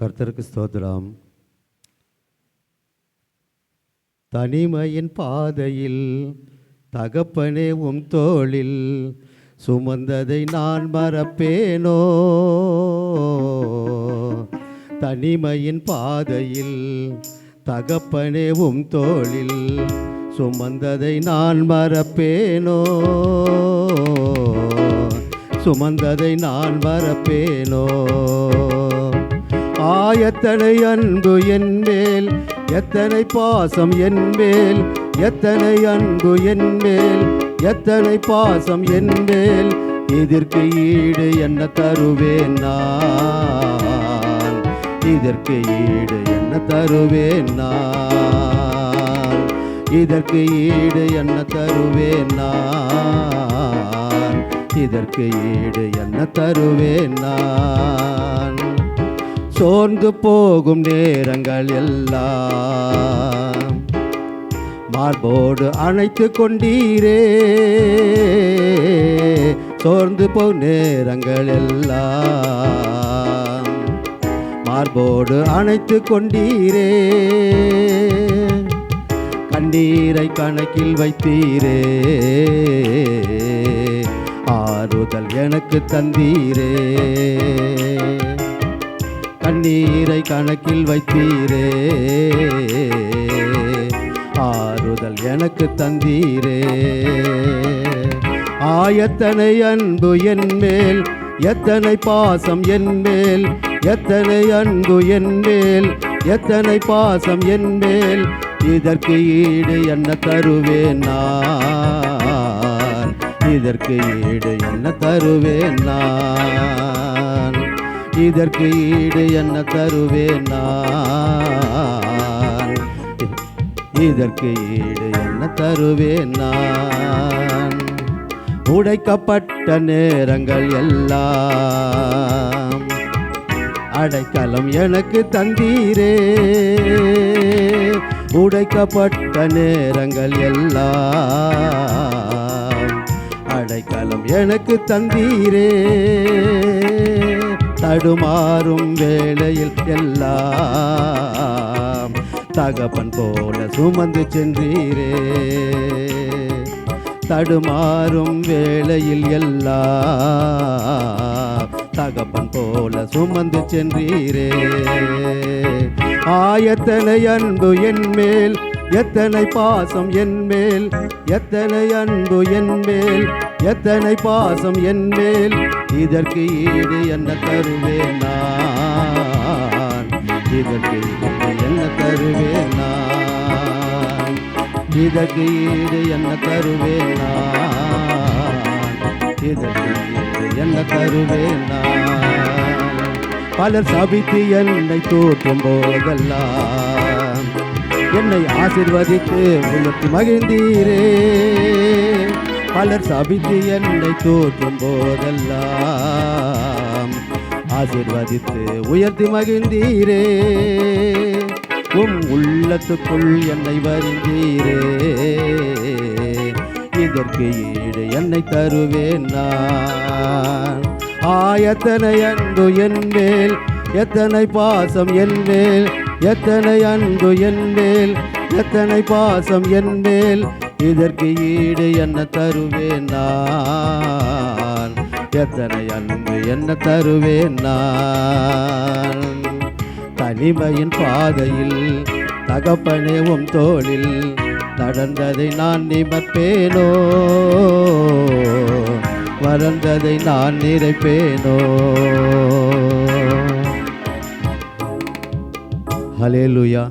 கர்த்தருக்கு ஸ்தோத்திரம். தனிமையின் பாதையில் தகப்பனே உம் தோளில் சுமந்ததை நான் மறப்பேனோ? தனிமையின் பாதையில் தகப்பனே உம் தோளில் சுமந்ததை நான் மறப்பேனோ? சுமந்ததை நான் மறப்பேனோ? எத்தனை அன்பு என் மேல், எத்தனை பாசம் என் மேல், எத்தனை அன்பு என் மேல், எத்தனை பாசம் என் மேல். இதற்கு ஈடு என்ன தருவேன் நான்? இதற்கு ஈடு என்ன தருவேன் நான்? இதற்கு ஈடு என்ன தருவேன் நான்? இதற்கு ஈடு என்ன தருவேன் நான்? சோர்ந்து போகும் நேரங்கள் எல்லாம் மார்போடு அணைத்து கொண்டீரே. சோர்ந்து போகும் நேரங்கள் எல்லாம் மார்போடு அணைத்து கொண்டீரே. கண்ணீரை கணக்கில் வைத்தீரே, ஆறுதல் எனக்கு தந்தீரே. கண்ணீரை கணக்கில் வைத்தீரே, ஆறுதல் எனக்கு தந்தீரே. எத்தனை அன்பு என் மேல், எத்தனை பாசம் என் மேல், எத்தனை அன்பு என் மேல், எத்தனை பாசம் என் மேல். இதற்கு ஈடு என்ன தருவேன் நான்? இதற்கு ஈடு என்ன தருவேன் நான்? இதற்கு ஈடு என்ன தருவேன் நான்? இதற்கு ஈடு என்ன தருவேன் நான்? உடைக்கப்பட்ட நேரங்கள் எல்லாம் அடைக்கலம் எனக்கு தந்தீரே. உடைக்கப்பட்ட நேரங்கள் எல்லாம் அடைக்கலம் எனக்கு தந்தீரே. தடுமாறும் வேளையில் எல்லாம் தகப்பன் போல சுமந்து சென்றீரே. தடுமாறும் வேளையில் எல்லாம் தகப்பன் போல சுமந்து சென்றீரே. எத்தனை அன்பு என் மேல், எத்தனை பாசம் என் மேல், எத்தனை அன்பு என் மேல், எத்தனை பாசம் என் மேல். இதற்கு ஈடு என்ன தருவேன் நான்? இதற்கு ஈடு என்ன தருவேன் நான்? இதற்கு ஈடு என்ன தருவேன் நான்? இதற்கு ஈடு என்ன தருவேன் நான்? பலர் சபித்து என்னை தூற்றும் போதெல்லாம் என்னை ஆசீர்வதித்து உனக்கு மகிழ்ந்தீரே. பலர் சபித்து என்னை தூற்றும் போதெல்லாம் ஆசீர்வதித்து உயர்த்தி மகிழ்ந்தீரே. உள்ளத்துக்குள் என்னை வருந்தீரே. இதற்கு ஈடு என்னை தருவேன் நான்? எத்தனை அன்பு என் மேல், எத்தனை பாசம் என் மேல், எத்தனை அன்பு என் மேல், எத்தனை பாசம் என் மேல். இதற்கு ஈடு என்ன தருவேன் நான்? எத்தனை அன்பு என்ன தருவேன் நான்? தனிமையின் பாதையில் தகப்பனே உம் தோளில் நடந்ததை நான் நிமப்பேனோ? மறந்ததை நான் நிறைப்பேனோ? ஹல்லேலூயா.